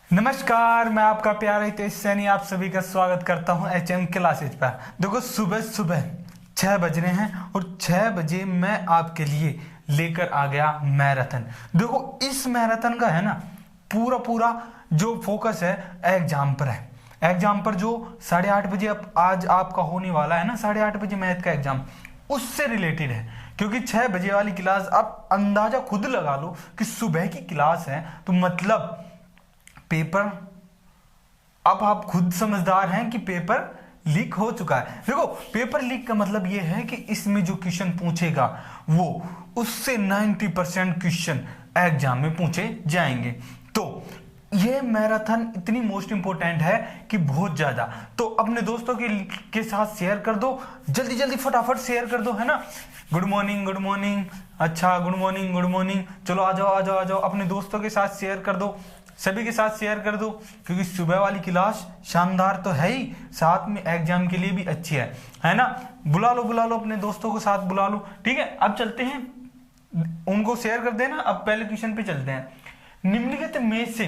नमस्कार, मैं आपका प्यारा हितेश सैनी आप सभी का स्वागत करता हूं एचएम क्लासेज पर। देखो सुबह सुबह 6 बज रहे हैं और 6 बजे मैं आपके लिए लेकर आ गया मैराथन। देखो इस मैराथन का है ना पूरा जो फोकस है एग्जाम पर है। एग्जाम पर जो 8:30 बजे आज आपका होने वाला है ना, 8:30 बजे मैथ का एग्जाम, उससे रिलेटेड है। क्योंकि 6 बजे वाली क्लास आप अंदाजा खुद लगा लो कि सुबह की क्लास है, तो मतलब पेपर, अब आप खुद समझदार हैं कि पेपर लीक हो चुका है। देखो पेपर लीक का मतलब यह है कि इसमें जो क्वेश्चन पूछेगा वो उससे 90% क्वेश्चन एग्जाम में पूछे जाएंगे। तो ये मैराथन इतनी मोस्ट इंपोर्टेंट है कि बहुत ज्यादा। तो अपने दोस्तों के साथ शेयर कर दो, जल्दी जल्दी फटाफट शेयर कर दो, है ना। गुड मॉर्निंग, गुड मॉर्निंग, अच्छा गुड मॉर्निंग, गुड मॉर्निंग, चलो आ जाओ आ जाओ आ जाओ, अपने दोस्तों के साथ शेयर कर दो, सभी के साथ शेयर कर दो। क्योंकि सुबह वाली क्लास शानदार तो है ही, साथ में एग्जाम के लिए भी अच्छी है ना। बुला लो अपने दोस्तों को, साथ बुला लो। ठीक है, अब चलते हैं, उनको शेयर कर देना। अब पहले क्वेश्चन पे चलते हैं। निम्नलिखित में से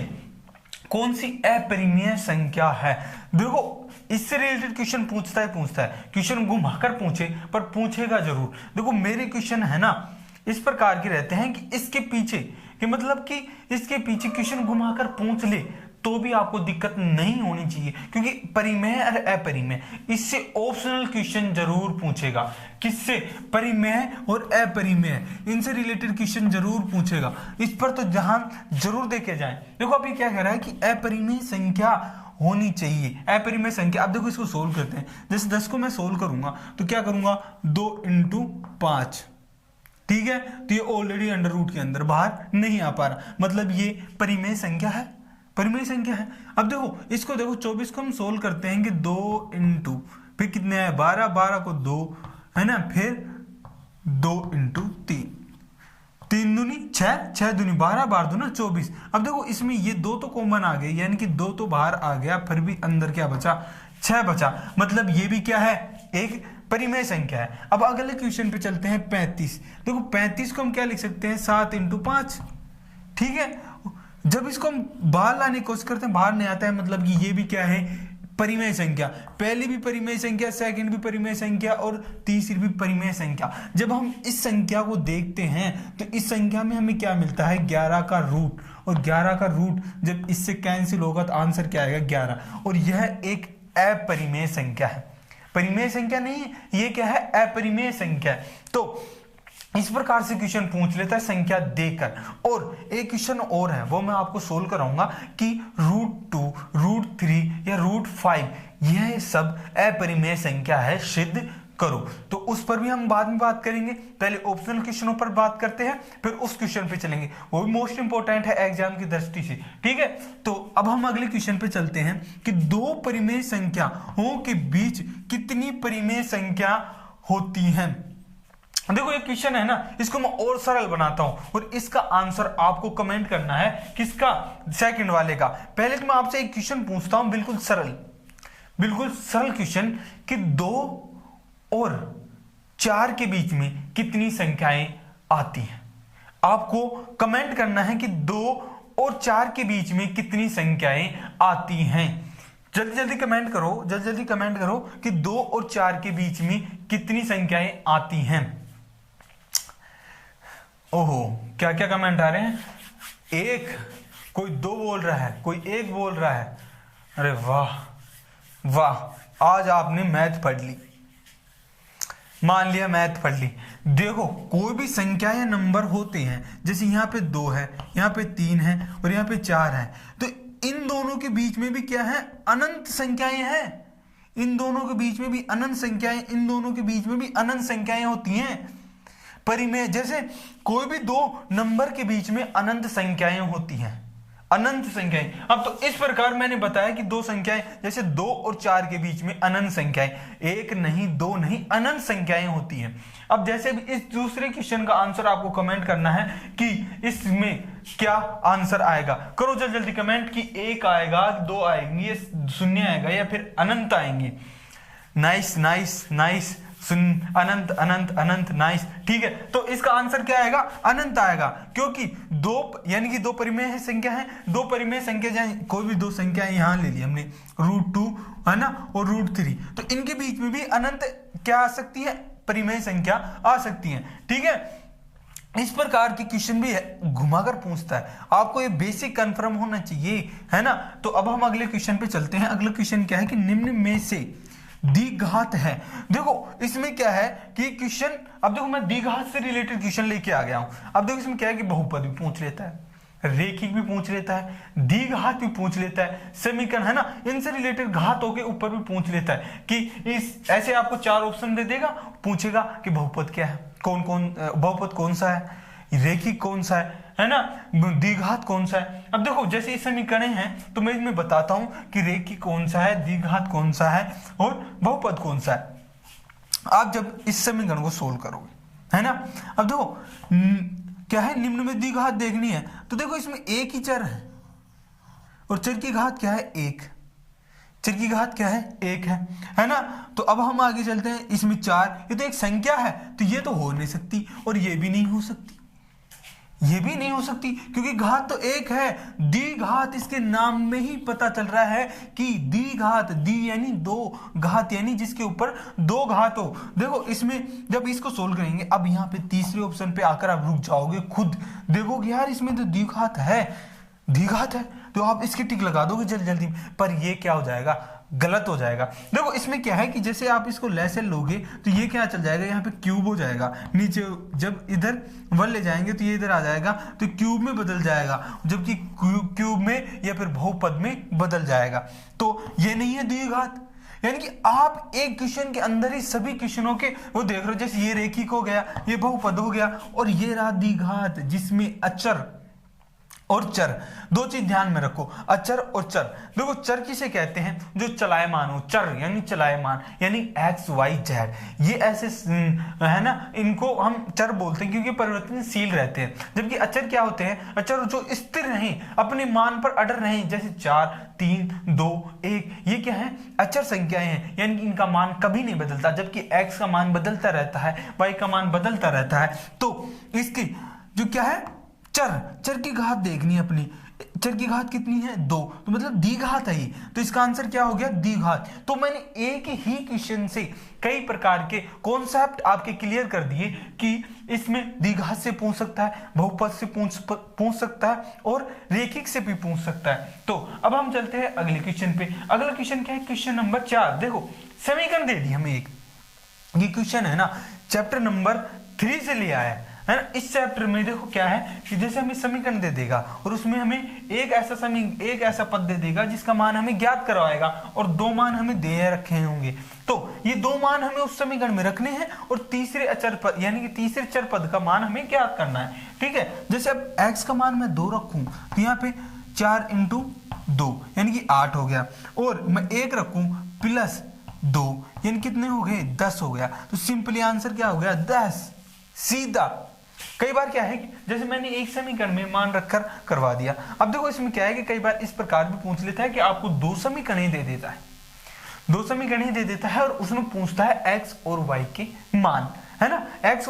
कौन सी अपरिमेय संख्या है? देखो इससे रिलेटेड क्वेश्चन पूछता है। क्वेश्चन घुमाकर पूछे पर पूछेगा जरूर। देखो मेरे क्वेश्चन है ना इस प्रकार के रहते हैं कि इसके पीछे कि मतलब कि इसके पीछे क्वेश्चन घुमाकर पूछ ले तो भी आपको दिक्कत नहीं होनी चाहिए। क्योंकि परिमेय और अपरिमेय इससे ऑप्शनल क्वेश्चन जरूर पूछेगा। किससे? परिमेय और अपरिमेय, इनसे रिलेटेड क्वेश्चन जरूर पूछेगा। इस पर तो जहां जरूर देखे जाए। देखो अभी क्या कह रहा है कि अपरिमेय संख्या होनी चाहिए, अपरिमेय संख्या। अब देखो इसको सोल्व करते हैं। जैसे 10 को मैं सोल्व करूंगा तो क्या करूंगा, 2 × 5, ठीक है। तो ये ऑलरेडी अंडर रूट के अंदर बाहर नहीं आ पा रहा, मतलब ये परिमेय संख्या है, परिमेय संख्या है। अब देखो इसको देखो 24 को हम सोल्व करते हैं कि 2 × फिर कितने है 12, 12 को 2 है ना, फिर 2 × 3, 3 दूनी 6, 6 दूनी 12, 12 दूना 24। अब देखो इसमें ये 2 तो कॉमन आ गए, यानी कि 2 तो बाहर आ गया, फिर भी अंदर क्या बचा, 6 बचा। मतलब ये भी क्या है, एक परिमेय संख्या है। अब अगले क्वेश्चन पे चलते हैं 35। देखो 35 को हम क्या लिख सकते हैं, 7 × 5, ठीक है। जब इसको हम बाहर लाने की कोशिश करते हैं बाहर नहीं आता है, मतलब कि ये भी क्या है, परिमेय संख्या। पहली भी परिमेय संख्या, सेकंड भी परिमेय संख्या और तीसरी भी परिमेय संख्या। जब हम इस संख्या को देखते हैं तो इस संख्या में हमें क्या मिलता है, 11 का रूट। और 11 का रूट जब इससे कैंसिल होगा तो आंसर क्या आएगा, 11। और यह एक अपरिमेय संख्या है, परिमेय संख्या नहीं है, ये क्या है, अपरिमेय संख्या है। तो इस प्रकार से क्वेश्चन पूछ लेता है संख्या देकर। और एक क्वेश्चन और है वो मैं आपको सोल्व कराऊंगा कि √2, √3 या √5 यह सब अपरिमेय संख्या है, सिद्ध करो। तो उस पर भी हम बाद में बात करेंगे। पहले ऑप्शनल क्वेश्चनों पर बात करते हैं, फिर उस क्वेश्चन पे चलेंगे, वो भी मोस्ट इंपोर्टेंट है एग्जाम की दृष्टि से, ठीक है। तो अब हम अगले क्वेश्चन पे चलते हैं कि 2 परिमेय संख्याओं के बीच कितनी परिमेय संख्या होती हैं। देखो ये क्वेश्चन है ना, इसको मैं और सरल बनाता हूं और इसका आंसर आपको कमेंट करना है। किसका? सेकंड वाले का। पहले तो मैं आपसे एक क्वेश्चन पूछता हूं, बिल्कुल सरल क्वेश्चन कि 2 और 4 के बीच में कितनी संख्याएं आती हैं। आपको कमेंट करना है कि 2 और 4 के बीच में कितनी संख्याएं आती हैं। जल्दी कमेंट करो कि 2 और 4 के बीच में कितनी संख्याएं आती हैं। ओहो, क्या क्या कमेंट आ रहे हैं। एक, कोई 2 बोल रहा है, कोई 1 बोल रहा है। अरे वाह, आज आपने मैथ पढ़ ली, मान लिया मैथ पढ़ ली। देखो कोई भी संख्या या नंबर होते हैं, जैसे यहाँ पे 2 है, यहाँ पे 3 है और यहाँ पे 4 है, तो इन दोनों के बीच में भी क्या है, अनंत संख्याएं हैं। इन दोनों के बीच में भी अनंत संख्याएं, इन दोनों के बीच में भी अनंत संख्याएं होती हैं। परिमेय, जैसे कोई भी 2 नंबर के बीच में अनंत संख्याएं होती हैं, अनंत संख्याएं। अब तो इस प्रकार मैंने बताया कि 2 संख्याएं, जैसे 2 और 4 के बीच में अनंत संख्याएं, 1 नहीं 2 नहीं, अनंत संख्याएं होती हैं। अब जैसे भी इस दूसरे क्वेश्चन का आंसर आपको कमेंट करना है कि इसमें क्या आंसर आएगा। करो जल्दी कमेंट कि 1 आएगा, 2 आएंगे, 0 आएगा या फिर अनंत आएंगे। नाइस, अनंत अनंत अनंत, नाइस। ठीक है, तो इसका आंसर क्या आएगा? अनंत आएगा, क्योंकि दो यानी कि दो परिमेय संख्या है, दो परिमेय संख्या जाए कोई भी दो संख्या यहां ले ली हमने, √2 है ना और √3, तो इनके बीच में भी अनंत क्या आ सकती है? परिमेय संख्या आ सकती है। ठीक है, इस प्रकार की क्वेश्चन भी घुमाकर पूछता है, आपको ये बेसिक कंफर्म होना चाहिए, है ना। तो अब हम अगले क्वेश्चन पे चलते हैं। अगला क्वेश्चन क्या है कि निम्न में से द्विघात है। देखो इसमें क्या है कि क्वेश्चन, अब देखो मैं द्विघात से रिलेटेड क्वेश्चन लेके आ गया हूं। अब देखो इसमें क्या है कि बहुपद भी पूछ लेता है, रेखिक भी पूछ लेता है, द्विघात भी पूछ लेता है, समीकरण, है ना, इनसे रिलेटेड घातों के ऊपर भी पूछ लेता है कि इस ऐसे आपको 4 ऑप्शन दे देगा, पूछेगा कि बहुपद क्या है, कौन कौन बहुपद कौन सा है, रेखिक कौन सा है ना, द्विघात कौन सा है। अब देखो जैसे ये समीकरण हैं तो मैं इसमें बताता हूं कि रेखिक कौन सा है, द्विघात कौन सा है और बहुपद कौन सा है। आप जब इस समीकरण को सोल्व करोगे, है ना, अब देखो क्या है, निम्न में द्विघात देखनी है, तो देखो इसमें एक ही चर है और चर की घात क्या है? 1। चर की घात क्या है? 1 है ना। तो अब हम आगे चलते हैं, इसमें 4, ये तो एक संख्या है, तो ये तो हो नहीं सकती और ये भी नहीं हो सकती, ये भी नहीं हो सकती, क्योंकि घात तो 1 है। द्विघात इसके नाम में ही पता चल रहा है कि द्विघात, द्वि यानी दो, घात यानी जिसके ऊपर दो घात हो। देखो इसमें जब इसको सोल्व करेंगे, अब यहाँ पे तीसरे ऑप्शन पे आकर आप रुक जाओगे, खुद देखोगे यार इसमें तो द्विघात है, द्विघात है, तो आप इसकी टिक लगा दोगे जल्दी जल्दी, पर ये क्या हो जाएगा? गलत हो जाएगा। देखो इसमें क्या है कि जैसे आप इसको लेसे लोगे तो ये क्या चल जाएगा, यहाँ पे क्यूब हो जाएगा, नीचे जब इधर 1 ले जाएंगे तो ये इधर आ जाएगा, तो क्यूब में बदल जाएगा, जबकि क्यूब में या फिर बहुपद में बदल जाएगा। तो ये नहीं है द्विघात, यानी कि आप एक क्वेश्चन के अंदर ही सभी क्वेश्चनों के वो देख रहे हो, जैसे ये रेखिक हो गया, ये बहुपद हो गया, और ये रहा द्विघात जिसमें अचर और चर, दो चीज ध्यान में रखो, अचर और चर। देखो चर किसे कहते हैं? जो चलायमान हो, चर यानी चलायमान, यानी x y z, ये ऐसे है ना, इनको हम चर बोलते हैं क्योंकि परिवर्तनशील रहते हैं। जबकि अचर क्या होते हैं? अचर जो स्थिर नहीं, अपने मान पर अड़र नहीं, जैसे 4 3 2 1, ये क्या है? अचर संख्याएं हैं, यानी कि इनका मान कभी नहीं बदलता, जबकि x का मान बदलता रहता है, y का मान बदलता रहता है। तो इसकी जो क्या है, चर की घात देखनी है अपनी, चर की घात कितनी है? 2, तो मतलब द्विघात है ये, तो इसका आंसर क्या हो गया? द्विघात। तो मैंने एक ही क्वेश्चन से कई प्रकार के कॉन्सेप्ट आपके क्लियर कर दिए कि इसमें द्विघात से पूछ सकता है, बहुपद से पूछ सकता है और रेखिक से भी पूछ सकता है। तो अब हम चलते हैं अगले क्वेश्चन पे। अगला क्वेश्चन क्या है? Question number 4। देखो समीकरण दे दी हमें एक, ये क्वेश्चन है ना चैप्टर नंबर 3 से लिया है ना। इस चैप्टर में देखो क्या है कि जैसे हमें समीकरण दे देगा और उसमें हमें एक ऐसा पद दे देगा जिसका मान हमें ज्ञात करवाएगा और 2 मान हमें दे रखे होंगे। तो ये 2 मान हमें उस समीकरण में रखने हैं और तीसरे अचर पद यानी कि तीसरे चर पद का मान हमें ज्ञात करना है। ठीक है, जैसे अब x का मान मैं 2 रखूं तो यहाँ पे 4 × 2 यानी कि 8 हो गया, और मैं 1 रखूं प्लस 2 यानी कितने हो गए? 10 हो गया। तो सिंपली आंसर क्या हो गया? 10, सीधा। कई बार क्या है कि जैसे मैंने एक समीकरण में मान रखकर करवा दिया। अब देखो इसमें क्या है कि कई बार इस प्रकार भी पूछ लेता है कि आपको 2 समीकरण दे देता है, 2 समीकरण दे देता है और उसमें पूछता है x और y के मान, है ना, x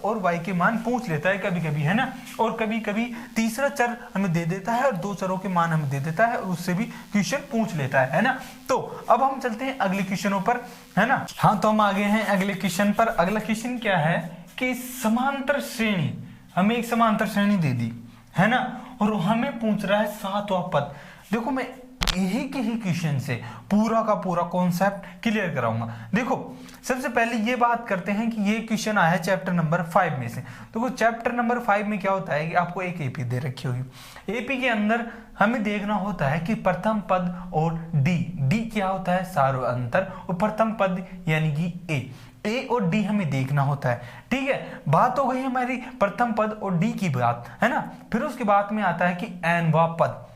और y के मान पूछ लेता है कभी कभी, है ना, और कभी कभी तीसरा चर हमें दे देता है और 2 चरों के मान हमें दे देता है और उससे भी क्वेश्चन पूछ लेता है ना। तो अब हम चलते हैं अगले क्वेश्चनों पर, है ना। हाँ, तो हम आगे हैं अगले क्वेश्चन पर। अगला क्वेश्चन क्या है कि समांतर श्रेणी, हमें एक समांतर श्रेणी दे दी, है ना, और हमें पूछ रहा है 7वां पद। देखो मैं यही के ही क्वेश्चन से पूरा का पूरा कॉन्सेप्ट क्लियर कराऊंगा। देखो सबसे पहले ये बात करते हैं कि ये क्वेश्चन आया है चैप्टर नंबर 5 में से। देखो चैप्टर नंबर 5 में क्या होता है कि आपको एक एपी दे रखी होगी, एपी के अंदर हमें देखना होता है कि प्रथम पद और डी क्या होता है? सार्व अंतर, और प्रथम पद यानी कि ए और डी हमें देखना होता है। ठीक है, बात हो गई हमारी प्रथम पद और डी की बात, है ना। फिर उसके बाद में आता है कि एनवा पद,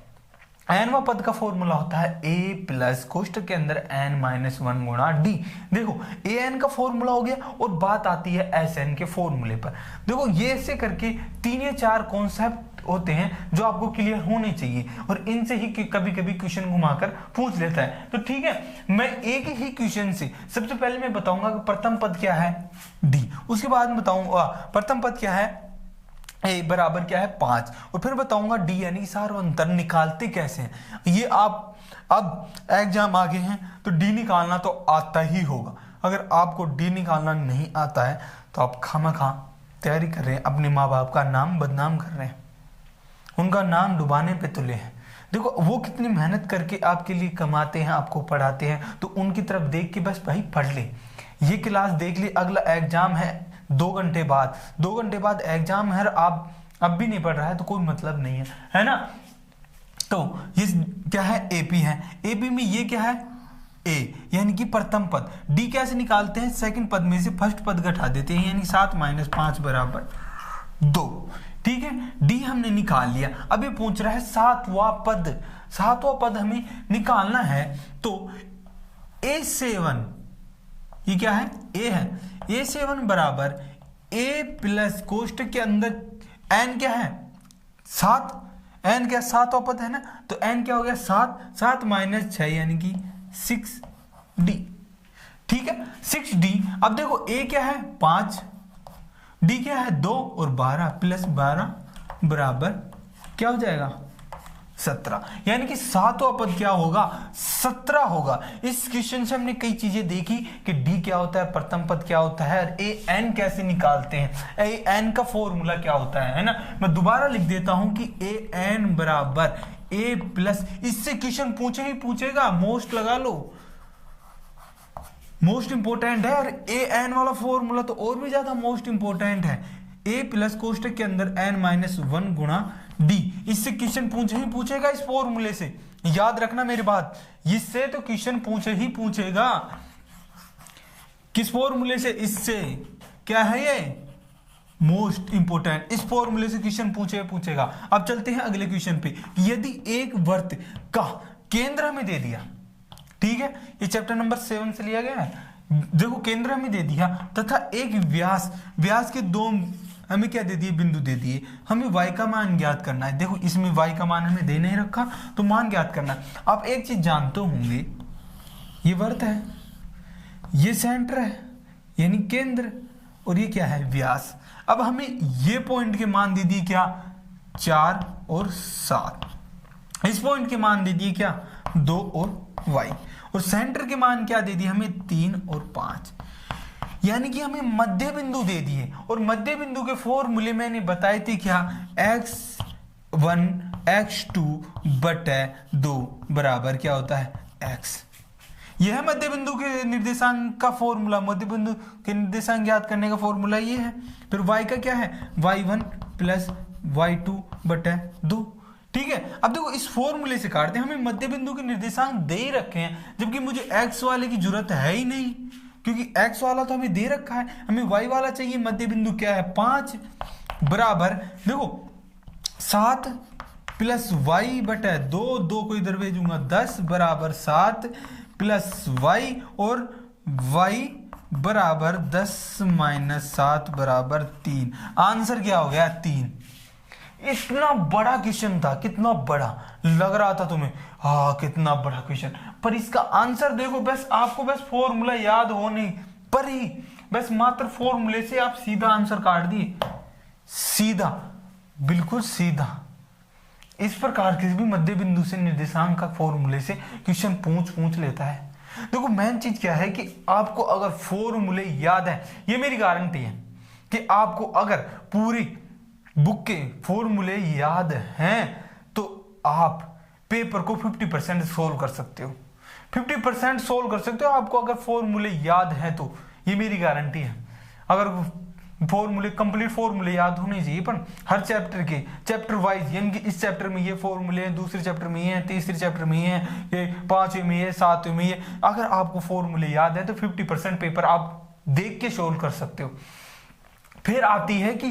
एनवा पद का फॉर्मूला होता है ए प्लस कोष्ठक के अंदर n-1 गुणा डी। देखो ए एन का फॉर्मूला हो गया और बात आती है एस एन के फॉर्मूले पर। देखो ये ऐसे करके 3 या 4 कॉन्सेप्ट होते हैं जो आपको क्लियर होने चाहिए, और इनसे ही कभी कभी क्वेश्चन घुमाकर पूछ लेता है। तो ठीक है, मैं एक ही क्वेश्चन से सबसे पहले मैं बताऊंगा कि प्रथम पद क्या है डी, उसके बाद में बताऊंगा प्रथम पद क्या है ए बराबर क्या है 5, और फिर बताऊंगा डी यानी सार्वंतर निकालते कैसे हैं। ये आप अब एग्जाम आगे हैं तो डी निकालना तो आता ही होगा। अगर आपको डी निकालना नहीं आता है तो आप खामखा तैयारी कर रहे हैं, अपने माँ बाप का नाम बदनाम कर रहे हैं, उनका नाम डुबाने पे तुले हैं। देखो वो कितनी मेहनत करके आपके लिए कमाते हैं, आपको पढ़ाते हैं, तो उनकी तरफ देख के बस भाई पढ़ ले, ये क्लास देख ले, अगला एग्जाम है 2 घंटे बाद, 2 घंटे बाद एग्जाम है, आप अब भी नहीं पढ़ रहा है तो कोई मतलब नहीं है ना। तो ये क्या है एपी है, एपी में ये क्या है ए यानी कि प्रथम पद। डी कैसे निकालते हैं, सेकंड पद में से फर्स्ट पद घटा देते हैं, यानी 7 - 5 बराबर 2। ठीक है, डी हमने निकाल लिया। अब ये पूछ रहा है सातवां पद, सातवां पद हमें निकालना है। तो A7 ये क्या है ए है, A7 बराबर ए प्लस कोष्टक के अंदर n क्या है 7, n क्या सातवां पद है ना, तो n क्या हो गया 7, 7 - 6 यानी कि 6d। ठीक है 6d। अब देखो a क्या है 5, d क्या है 2 और 12 प्लस 12 बराबर क्या हो जाएगा 17, यानी कि सातवां पद क्या होगा 17 होगा। इस क्वेश्चन से हमने कई चीजें देखी कि डी क्या होता है, प्रथम पद क्या होता है, और ए एन कैसे निकालते हैं, ए एन का फॉर्मूला क्या होता है ना। मैं दोबारा लिख देता हूं कि ए एन बराबर ए प्लस, इससे क्वेश्चन पूछे ही पूछेगा, मोस्ट लगा लो, मोस्ट इंपोर्टेंट है। और ए एन वाला फॉर्मूला तो और भी ज्यादा मोस्ट इंपोर्टेंट है, ए प्लस कोष्टक के अंदर n-1 गुणा डी। इससे क्वेश्चन पूछे ही पूछेगा, इस फॉर्मूले से याद रखना मेरी बात, इससे तो क्वेश्चन पूछे ही पूछेगा। किस फॉर्मूले से, इससे क्या है ये मोस्ट इंपोर्टेंट, इस फॉर्मूले से क्वेश्चन पूछेगा। अब चलते हैं अगले क्वेश्चन पे। यदि एक वृत्त का केंद्र हमें दे दिया, ठीक है, ये चैप्टर नंबर 7 से लिया गया है। देखो केंद्र हमें दे दिया तथा एक व्यास के 2 हमें क्या दे दिए बिंदु दे दिए, हमें y का मान ज्ञात करना है। देखो इसमें y का मान हमें दे नहीं रखा तो मान ज्ञात करना है। आप एक चीज जानते होंगे, ये वृत्त है, ये सेंटर है यानी केंद्र, और ये क्या है व्यास। अब हमें ये पॉइंट के मान दे दिए क्या 4 और 7, इस पॉइंट के मान दे दिए क्या 2 और y, और सेंटर के मान क्या दे दिए हमें 3 और 5, यानी कि हमें मध्य बिंदु दे दिए। और मध्य बिंदु के फॉर्मूले मैंने बताए थे क्या, x1 x2 बटे 2 बराबर क्या होता है x। यह है मध्य बिंदु के निर्देशांक का फॉर्मूला, मध्य बिंदु के निर्देशांक ज्ञात करने का फॉर्मूला ये है। फिर y का क्या है y1 प्लस y2 बटे 2। ठीक है, अब देखो इस फॉर्मूले से काटते हैं, हमें मध्य बिंदु के निर्देशांक दे ही रखे हैं, जबकि मुझे x वाले की जरूरत है ही नहीं, क्योंकि x वाला तो हमें दे रखा है, हमें y वाला चाहिए। मध्य बिंदु क्या है 5 बराबर, देखो 7 प्लस y बटे 2, 2 को इधर भेजूंगा 10 बराबर 7 प्लस y, और y बराबर 10 - 7 बराबर 3। आंसर क्या हो गया 3। इतना बड़ा क्वेश्चन था, कितना बड़ा लग रहा था तुम्हें, हाँ कितना बड़ा क्वेश्चन, पर इसका आंसर देखो, बस आपको बस फॉर्मूला याद होने पर ही, बस मात्र फॉर्मूले से आप सीधा आंसर काट दिए, सीधा बिल्कुल सीधा। इस प्रकार किसी भी मध्य बिंदु से निर्देशांक का फॉर्मूले से क्वेश्चन पूछ लेता है। देखो मेन चीज क्या है कि आपको अगर फॉर्मूले याद है, ये मेरी गारंटी है कि आपको अगर पूरी बुक के फॉर्मूले याद हैं तो आप पेपर को 50% सोल्व कर सकते हो, 50% सोल्व कर सकते हो आपको अगर फॉर्मूले याद है तो, ये मेरी गारंटी है। अगर फॉर्मूले कंप्लीट फॉर्मूले याद होने चाहिए, पर हर चैप्टर वाइज, यानी कि इस चैप्टर में ये फॉर्मूले हैं, दूसरे चैप्टर में ये हैं, तीसरे चैप्टर में ये हैं, ये 5वें में ये, 7वें में ये, अगर आपको फॉर्मूले याद है तो 50% पेपर आप देख के सोल्व कर सकते हो। फिर आती है कि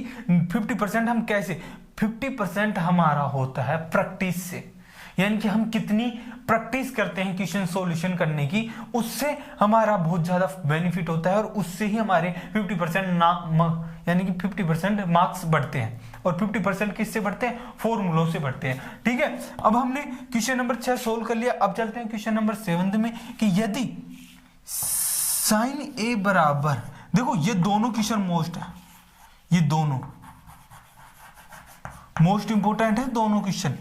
50% हम कैसे, 50% हमारा होता है प्रैक्टिस से, यानी कि हम कितनी प्रैक्टिस करते हैं क्वेश्चन सॉल्यूशन करने की, उससे हमारा बहुत ज्यादा बेनिफिट होता है, और उससे ही हमारे 50% यानी कि 50% मार्क्स बढ़ते हैं। और 50% किससे बढ़ते हैं, फॉर्मूलों से बढ़ते हैं। ठीक है, अब हमने क्वेश्चन नंबर 6 सोल्व कर लिया। अब चलते हैं क्वेश्चन नंबर 7 में कि यदि साइन ए बराबर, देखो ये दोनों क्वेश्चन मोस्ट है, ये दोनों मोस्ट इंपोर्टेंट है, दोनों क्वेश्चन,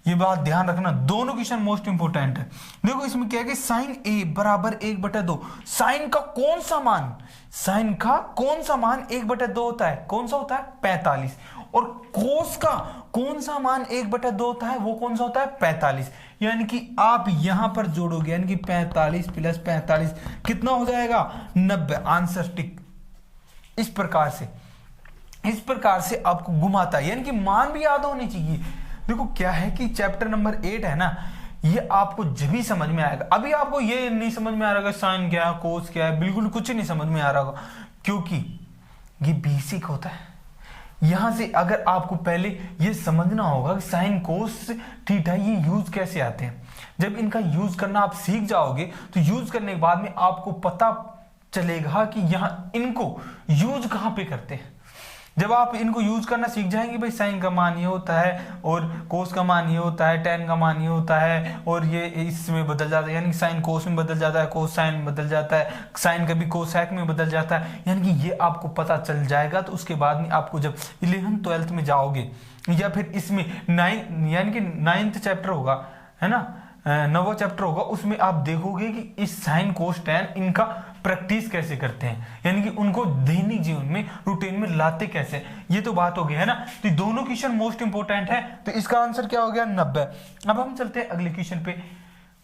ये बात ध्यान रखना, दोनों क्वेश्चन मोस्ट इंपोर्टेंट है। देखो इसमें क्या है कि साइन ए बराबर 1/2, साइन का कौन सा मान, साइन का कौन सा मान 1/2 होता है, कौन सा होता है, 45, और कोस का कौन सा मान 1/2 होता है, वो कौन सा होता है, 45। यानी कि आप यहां पर जोड़ोगे, यानी कि 45 + 45 कितना हो जाएगा, 90। Answer tick. इस प्रकार से आपको घुमाता है, यानी कि मान भी याद होने चाहिए। देखो क्या है कि चैप्टर नंबर 8 है ना, ये आपको जब भी समझ में आएगा। अभी आपको ये नहीं समझ में आ रहा है साइन क्या है, कोस क्या है, बिल्कुल कुछ नहीं समझ में आ रहा होगा, क्योंकि ये बेसिक होता है। यहां से अगर आपको पहले ये समझना होगा कि साइन कोस थीटा ये यूज कैसे आते हैं। जब इनका यूज करना आप सीख जाओगे तो यूज करने के बाद में आपको पता चलेगा कि यहां इनको यूज कहां पे करते हैं। जब आप इनको यूज करना सीख जाएंगे, भाई साइन का मान ये होता है और कोस का मान ये होता है, टेन का मान ये होता है, और ये इसमें बदल जाता है, यानी साइन कोस में बदल जाता है, कोस साइन में बदल जाता है, साइन कभी कोसैक में बदल जाता है, यानी कि ये आपको पता चल जाएगा। तो उसके बाद में आपको जब 11th 12th में जाओगे, या फिर इसमें 9 यानी कि 9th चैप्टर होगा, है ना, 9वां चैप्टर होगा, उसमें आप देखोगे कि इस साइन कोस टेन इनका प्रैक्टिस कैसे करते हैं, यानी कि उनको दैनिक जीवन में रूटीन में लाते कैसे, ये तो बात हो गई है ना। तो दोनों क्वेश्चन मोस्ट इंपोर्टेंट है, तो इसका आंसर क्या हो गया, 90। अब हम चलते हैं अगले क्वेश्चन पे।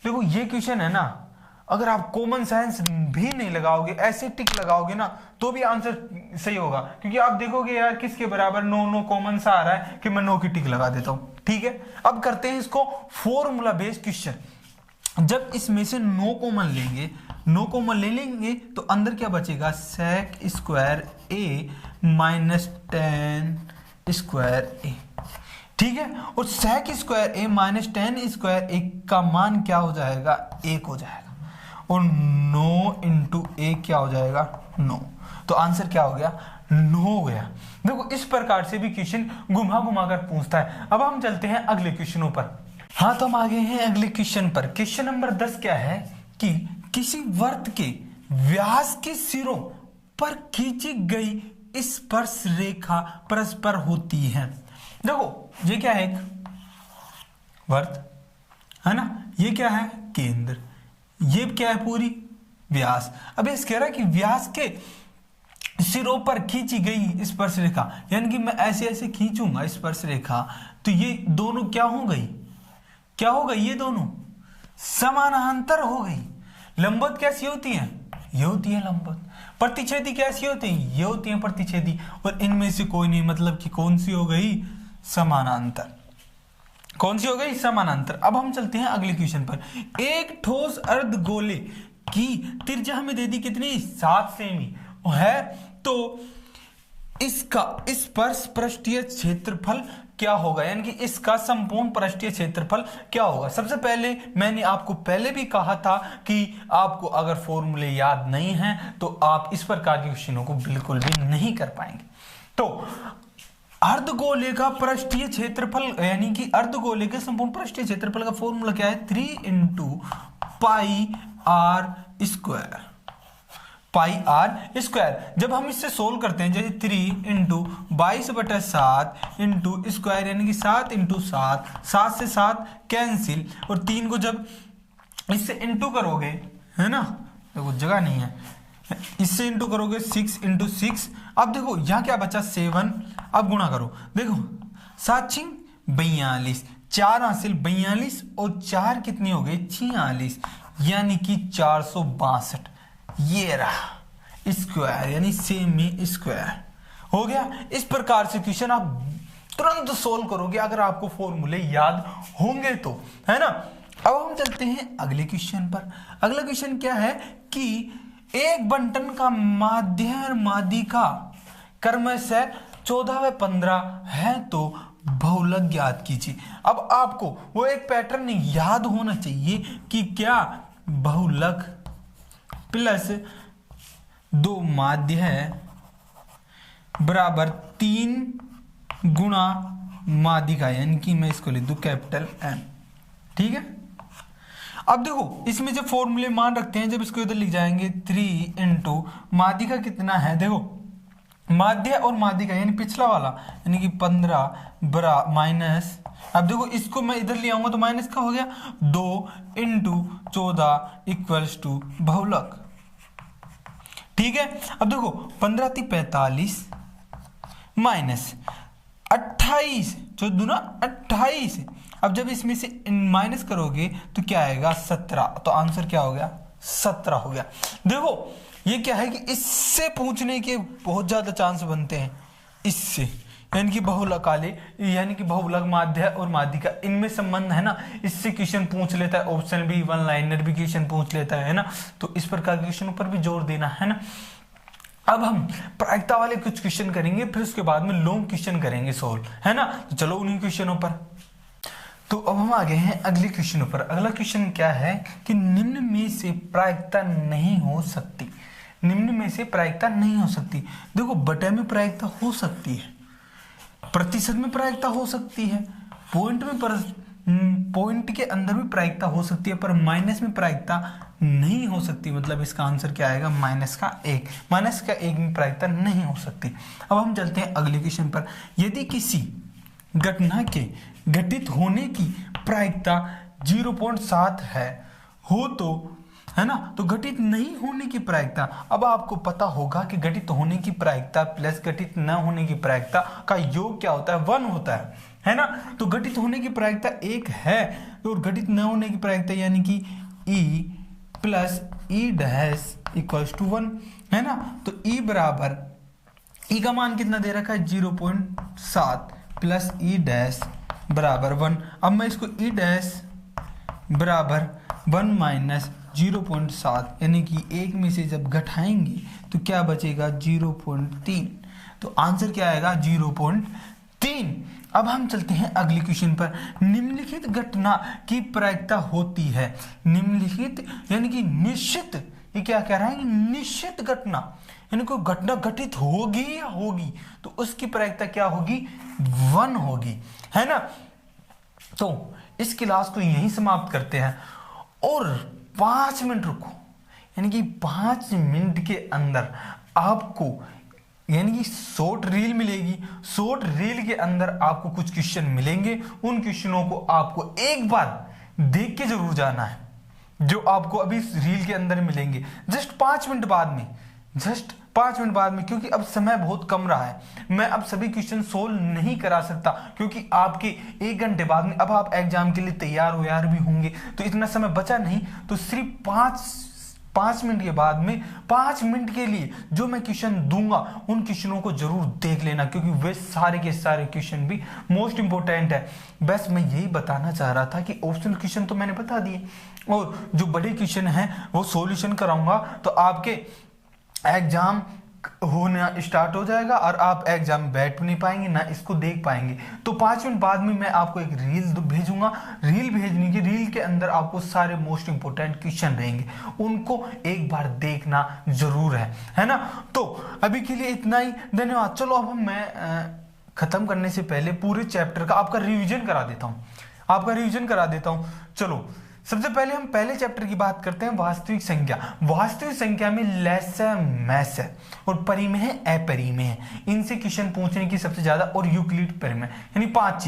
देखो ये क्वेश्चन है ना, अगर आप कॉमन सेंस भी नहीं लगाओगे, ऐसे टिक लगाओगे ना, तो भी आंसर सही होगा, क्योंकि आप देखोगे यार किसके बराबर, नो कॉमन सा आ रहा है कि मैं नो की टिक लगा देता हूं। ठीक है, अब करते हैं इसको फॉर्मूला बेस्ड क्वेश्चन। जब इसमें से नो कॉमन ले लेंगे तो अंदर क्या बचेगा, सेक स्क्वायर ए माइनस टेन स्क्वायर ए। ठीक है, और सेक स्क्वायर ए माइनस टेन स्क्वायर ए का मान क्या हो जाएगा, 1 हो जाएगा, और 9 इंटू ए क्या हो जाएगा, 9। तो आंसर क्या हो गया, 9 हो गया। देखो इस प्रकार से भी क्वेश्चन घुमा कर पूछता है। अब हम चलते हैं अगले क्वेश्चनों पर। हाँ, तो हम आ गए हैं अगले क्वेश्चन पर। क्वेश्चन नंबर 10 क्या है कि किसी वर्त के व्यास के सिरों पर खींची गई स्पर्श रेखा परस्पर होती है। देखो ये क्या है, एक वर्त है ना, ये क्या है, केंद्र, ये क्या है, पूरी व्यास। अब इस कह रहा है कि व्यास के सिरों पर खींची गई स्पर्श रेखा, यानी कि मैं ऐसे ऐसे खींचूंगा स्पर्श रेखा, तो ये दोनों क्या हो गई, ये दोनों समानांतर हो गई। लंबवत कैसी होती है, ये होती है लंबवत। प्रतिच्छेदी कैसी होती है, ये होती है प्रतिच्छेदी। और इनमें से कोई नहीं, मतलब कि कौन सी हो गई, समानांतर। कौन सी हो गई, समानांतर। अब हम चलते हैं अगले क्वेश्चन पर। एक ठोस अर्धगोले की त्रिज्या हमें दे दी कितनी, 7 सेमी है, तो इसका स्पर्श पृष्ठीय क्षेत्रफल क्या होगा, यानी कि इसका संपूर्ण पृष्ठीय क्षेत्रफल क्या होगा। सबसे पहले मैंने आपको पहले भी कहा था कि आपको अगर फॉर्मूले याद नहीं है तो आप इस प्रकार के क्वेश्चनों को बिल्कुल भी नहीं कर पाएंगे। तो अर्धगोले का पृष्ठीय क्षेत्रफल, यानी कि अर्धगोले के संपूर्ण पृष्ठीय क्षेत्रफल का फॉर्मूला क्या है, 3 × pi r square, pi r square. जब हम इससे सोल्व करते हैं, जैसे 3 × 22/7 इंटू स्क्वायर, यानी कि 7 × 7, 7 से 7 कैंसिल, और 3 को जब इससे इंटू करोगे, है ना, देखो जगह नहीं है, इससे इंटू करोगे 6 × 6। अब देखो यहाँ क्या बचा, 7। अब गुणा करो, देखो 7 × 42, 4 हासिल 42, और 4 कितनी हो गई, 46, यानी कि 462। ये रहा स्क्वायर, यानी सेमी स्क्वायर हो गया। इस प्रकार से क्वेश्चन आप तुरंत सोल्व करोगे अगर आपको फॉर्मूले याद होंगे तो, है ना। अब हम चलते हैं अगले क्वेश्चन पर। अगला क्वेश्चन क्या है कि एक बंटन का माध्य मादी का क्रमशः 14 व 15 है, तो बहुलक ज्ञात कीजिए। अब आपको वो एक पैटर्न याद होना चाहिए कि क्या बहुलक प्लस 2 माध्य है बराबर 3 गुणा माध्यिका, यानी कि मैं इसको लिख दूं कैपिटल M। ठीक है, अब देखो इसमें जब फॉर्मूले मान रखते हैं, जब इसको इधर लिख जाएंगे 3 इंटू माध्यिका कितना है, देखो माध्य और माध्यिका यानी पिछला वाला, यानी कि 15 बरा माइनस, अब देखो इसको मैं इधर ले आऊंगा तो माइनस का हो गया 2 इंटू 14 इक्वल्स टू बहुलक। ठीक है, अब देखो 15 × 45 माइनस 28, जो दूना 28, अब जब इसमें से माइनस करोगे तो क्या आएगा 17, तो आंसर क्या हो गया 17 हो गया। देखो ये क्या है कि इससे पूछने के बहुत ज्यादा चांस बनते हैं, इससे यानी कि बहुलक आले, यानी कि बहुलक माध्य और माध्यिका इनमें संबंध है ना, इससे क्वेश्चन पूछ लेता है, ऑप्शन भी, वन लाइनर भी क्वेश्चन पूछ लेता है ना, तो इस प्रकार के क्वेश्चनों पर भी जोर देना है ना। अब हम प्रायिकता वाले कुछ क्वेश्चन करेंगे, फिर उसके बाद में लॉन्ग क्वेश्चन करेंगे सोल्व, है ना। तो चलो उन्हीं क्वेश्चनों पर, तो अब हम आ गए हैं अगले क्वेश्चनों पर। अगला क्वेश्चन क्या है कि निम्न में से प्रायिकता नहीं हो सकती, निम्न में से प्रायिकता नहीं हो सकती। देखो बटे में प्रायिकता हो सकती है, प्रतिशत में प्रायिकता हो सकती है, पॉइंट के अंदर भी प्रायिकता हो सकती है, पर माइनस में प्रायिकता नहीं हो सकती। मतलब इसका आंसर क्या आएगा -1, -1 में प्रायिकता नहीं हो सकती। अब हम चलते हैं अगले क्वेश्चन पर। यदि किसी घटना के घटित होने की प्रायिकता 0.7 हो तो, है ना, तो घटित नहीं होने की प्रायिकता, अब आपको पता होगा कि घटित होने की प्रायिकता प्लस घटित न होने की प्रायिकता का योग क्या होता है 1 होता है ना। तो घटित होने की प्रायिकता 1 है और घटित न होने की प्रायिकता यानी कि E plus E dash equals to 1, है ना। तो E बराबर, E का मान कितना दे रखा है 0.7 प्लस E डैश बराबर 1। अब मैं इसको E डैश बराबर 1 माइनस 0.7 यानी कि 1 में से जब घटाएंगे तो क्या बचेगा 0.3, तो आंसर क्या आएगा 0.3। अब हम चलते हैं अगले क्वेश्चन पर। निम्नलिखित घटना की प्रायिकता होती है, निम्नलिखित यानी कि निश्चित, ये क्या कह रहा है कि निश्चित घटना यानी कोई घटना घटित होगी या होगी तो उसकी प्रायिकता क्या होगी 1 होगी, है ना। तो इस क्लास को यहीं समाप्त करते हैं और 5 मिनट रुको, यानी कि 5 मिनट के अंदर आपको यानी कि शॉर्ट रील मिलेगी, शॉर्ट रील के अंदर आपको कुछ क्वेश्चन मिलेंगे, उन क्वेश्चनों को आपको एक बार देख के जरूर जाना है, जो आपको अभी रील के अंदर मिलेंगे जस्ट 5 मिनट बाद में, जस्ट 5 मिनट बाद में, क्योंकि अब समय बहुत कम रहा है, मैं अब सभी क्वेश्चन सोल्व नहीं करा सकता, क्योंकि आपके 1 घंटे बाद में अब आप एग्जाम के लिए तैयार भी होंगे, तो इतना समय बचा नहीं। तो सिर्फ 5 मिनट के बाद में 5 मिनट के लिए जो मैं क्वेश्चन दूंगा उन क्वेश्चनों को जरूर देख लेना, क्योंकि वे सारे के सारे क्वेश्चन भी मोस्ट इंपोर्टेंट है। बस मैं यही बताना चाह रहा था कि ऑप्शनल क्वेश्चन तो मैंने बता दिए और जो बड़े क्वेश्चन हैं वो सॉल्यूशन कराऊंगा, तो आपके एग्जाम होना स्टार्ट हो जाएगा और आप एग्जाम में बैठ नहीं पाएंगे ना इसको देख पाएंगे। तो 5 मिनट बाद में मैं आपको एक रील भेजूंगा, रील भेजने की, रील के अंदर आपको सारे मोस्ट इंपोर्टेंट क्वेश्चन रहेंगे, उनको एक बार देखना जरूर है ना। तो अभी के लिए इतना ही, धन्यवाद। चलो अब मैं खत्म करने से पहले पूरे चैप्टर का आपका रिविजन करा देता हूं, चलो सबसे पहले हम पहले चैप्टर की बात करते हैं, वास्तविक संख्या। वास्तविक संख्या में लेस है, मैस है और परिमेय है, अपरिमेय है, इनसे क्वेश्चन पूछने की सबसे ज्यादा, और यूक्लिड परिमेय, यानी 5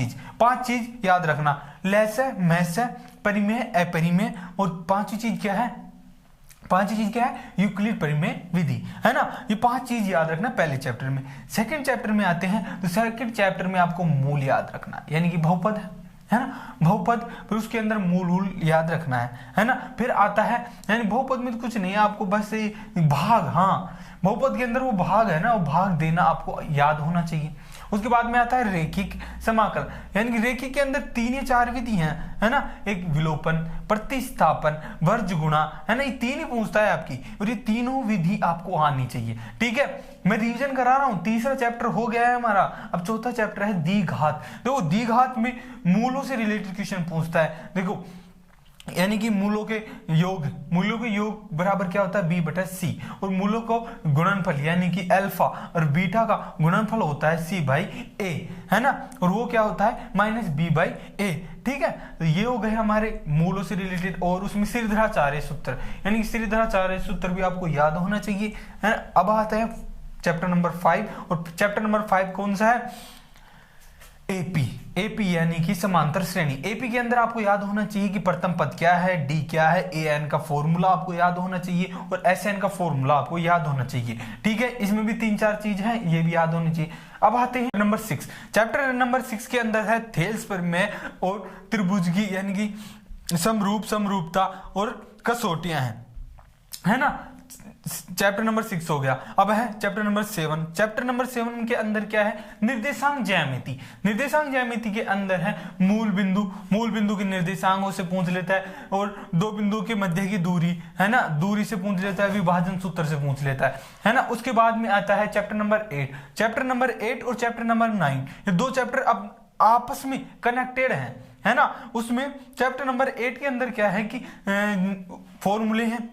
चीज याद रखना, लेस है, मैस है, परिमेय है, अपरिमेय, और पांचवी चीज क्या है यूक्लिड परिमेय विधि, है ना। ये 5 चीज याद रखना पहले चैप्टर में। सेकंड चैप्टर में आते हैं तो सेकंड चैप्टर में आपको मूल याद रखना, यानी कि बहुपद है ना, बहुपद, फिर उसके अंदर मूल याद रखना है ना। फिर आता है, यानी बहुपद में तो कुछ नहीं है, आपको बस भाग, हाँ बहुपद के अंदर वो भाग है ना, वो भाग देना आपको याद होना चाहिए। उसके बाद में आता है रेखिक समाकल, यानी कि रेखिक के अंदर 3 या 4 विधि हैं, है ना, एक विलोपन, प्रतिस्थापन, वर्ज गुणा, है ना, ये 3 ही पूछता है आपकी, और ये तीनों विधि आपको आनी चाहिए, ठीक है। मैं रिवीजन करा रहा हूं, तीसरा चैप्टर हो गया है हमारा, अब चौथा चैप्टर है द्विघात। देखो द्विघात में मूलों से रिलेटेड क्वेश्चन पूछता है। देखो यानी कि मूलों के योग बराबर क्या होता है b बटा c, और मूलों को गुणनफल यानी कि अल्फा और बीटा का गुणनफल होता है c बाई a, है ना, और वो क्या होता है माइनस b बाई a। ठीक है, तो ये हो गए हमारे मूलों से रिलेटेड। और उसमें श्रीधराचार्य सूत्र, यानी कि श्रीधराचार्य सूत्र भी आपको याद होना चाहिए, है ना। अब आते हैं चैप्टर नंबर 5, और चैप्टर नंबर 5 कौन सा है, एपी यानी कि समांतर श्रेणी। एपी के अंदर आपको याद होना चाहिए कि प्रथम पद क्या है, डी क्या है, एन का फॉर्मूला आपको याद होना चाहिए, और एसएन का फॉर्मूला आपको याद होना चाहिए। ठीक है, इसमें भी 3-4 चीज है, ये भी याद होनी चाहिए। अब आते हैं नंबर 6। चैप्टर नंबर 6 के अंदर है थेल्स प्रमेय और त्रिभुजकी यानी कि समरूपता और कसौटियां हैं, है ना। चैप्टर नंबर 6 हो गया। अब है चैप्टर नंबर 7। चैप्टर नंबर 7 के अंदर क्या है, निर्देशांक ज्यामिति। निर्देशांक ज्यामिति के अंदर है मूल बिंदु के निर्देशांकों से पूछ लेता है, और दो बिंदुओं के मध्य की दूरी, है ना, दूरी से पूछ लेता है, विभाजन सूत्र से पूछ लेता है ना। उसके बाद में आता है चैप्टर नंबर 8। चैप्टर नंबर 8 और चैप्टर नंबर 9, ये दो चैप्टर अब आपस में कनेक्टेड हैं, है ना। उसमें चैप्टर नंबर 8 के अंदर क्या है कि फॉर्मूले हैं,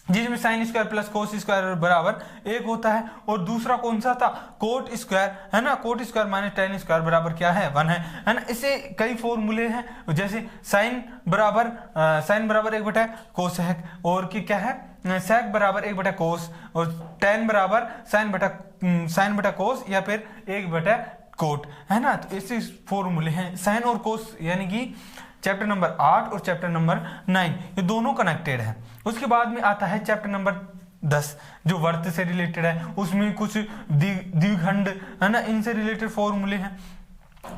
जिसमें sine square plus cos square बराबर 1 होता है, और दूसरा कौन सा था, कोट स्क्वायर, है ना, coat square minus ten square बराबर क्या है, 1 है ना। इससे कई फॉर्मूले हैं, जैसे साइन बराबर 1 बटा कोस है, और क्या है सेक बराबर 1 बटा कोस, और टेन बराबर साइन बटा कोस, या फिर 1 बटा कोट, है ना। तो ऐसे फॉर्मूले हैं साइन और कोस, यानी कि चैप्टर नंबर 8 और चैप्टर नंबर 9 ये दोनों कनेक्टेड हैं। उसके बाद में आता है चैप्टर नंबर 10 जो वर्त से रिलेटेड है, उसमें कुछ द्विखंड, है ना, इनसे रिलेटेड फॉर्मूले हैं।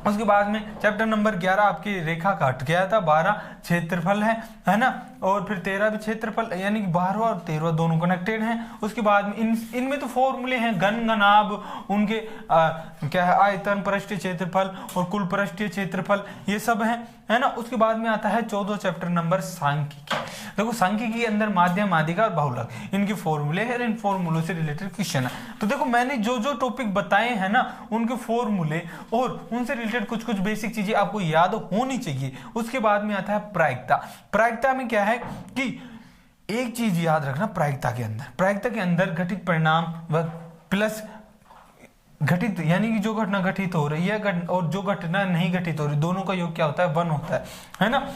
उसके बाद में चैप्टर नंबर 11 आपकी रेखा काट गया था, 12 क्षेत्रफल है ना, और फिर 13 भी क्षेत्रफल, यानी कि 12वां और 13वां दोनों कनेक्टेड हैं। उसके बाद में इनमें तो फॉर्मूले हैं घनाभ, उनके क्या है आयतन, पृष्ठीय क्षेत्रफल और कुल पृष्ठीय क्षेत्रफल, ये सब है ना। उसके बाद में आता है 14 चैप्टर नंबर सांख्यिकी। देखो सांख्यिकी के अंदर माध्यम, माध्यिका और बहुलक, इनके फॉर्मूले हैं, इन फॉर्मूलों से रिलेटेड क्वेश्चन है। तो देखो मैंने जो टॉपिक बताए हैं ना, उनके फॉर्मूले और उनसे रिलेटेड कुछ बेसिक चीजें आपको याद होनी चाहिए। उसके बाद में आता है प्रायिकता। प्रायिकता में क्या है कि एक चीज याद रखना, प्रायिकता के अंदर घटित परिणाम व प्लस घटित, यानी कि जो घटना घटित हो रही है और जो घटना नहीं घटित हो रही, दोनों का योग क्या होता है, 1 होता है ना।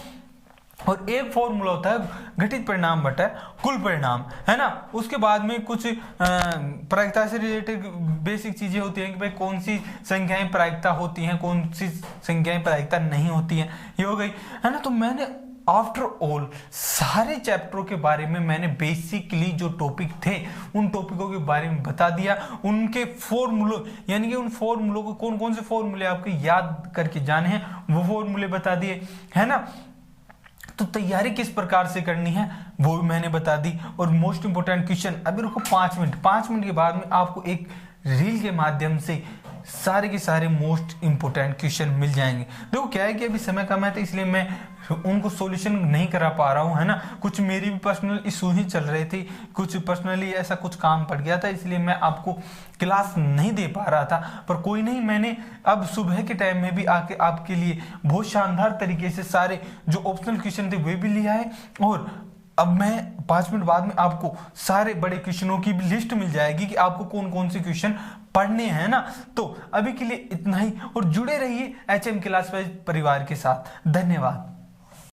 और एक फॉर्मूला होता है घटित परिणाम बटा कुल परिणाम, है ना। उसके बाद में कुछ प्रायिकता से रिलेटेड बेसिक चीजें होती हैं कि भाई कौन सी संख्याएं प्रायिकता होती हैं, कौन सी संख्याएं प्रायिकता नहीं होती हैं, ये हो गई, है ना। तो मैंने आफ्टर ऑल सारे चैप्टरों के बारे में मैंने बेसिकली जो टॉपिक थे उन टॉपिकों के बारे में बता दिया, उनके फॉर्मूलों, यानी कि उन फॉर्मूलों को कौन कौन से फॉर्मूले आपके याद करके जाने हैं वो फॉर्मूले बता दिए, है ना। तो तैयारी किस प्रकार से करनी है वो भी मैंने बता दी। और मोस्ट इंपोर्टेंट क्वेश्चन, अभी रुको 5 मिनट के बाद में आपको एक रील के माध्यम से सारे के सारे मोस्ट इंपोर्टेंट क्वेश्चन मिल जाएंगे। देखो क्या है कि अभी समय कम है, तो इसलिए मैं उनको सॉल्यूशन नहीं करा पा रहा हूँ, है ना। कुछ मेरी भी पर्सनल इशू ही चल रहे थे, कुछ पर्सनली ऐसा कुछ काम पड़ गया था, इसलिए मैं आपको क्लास नहीं दे पा रहा था। पर कोई नहीं, मैंने अब सुबह के टाइम में भी आके आपके लिए बहुत शानदार तरीके से सारे जो ऑप्शनल क्वेश्चन थे वे भी लिया है, और अब मैं 5 मिनट बाद में आपको सारे बड़े क्वेश्चनों की भी लिस्ट मिल जाएगी कि आपको कौन कौन से क्वेश्चन पढ़ने हैं ना। तो अभी के लिए इतना ही, और जुड़े रहिए HM क्लास परिवार के साथ। धन्यवाद।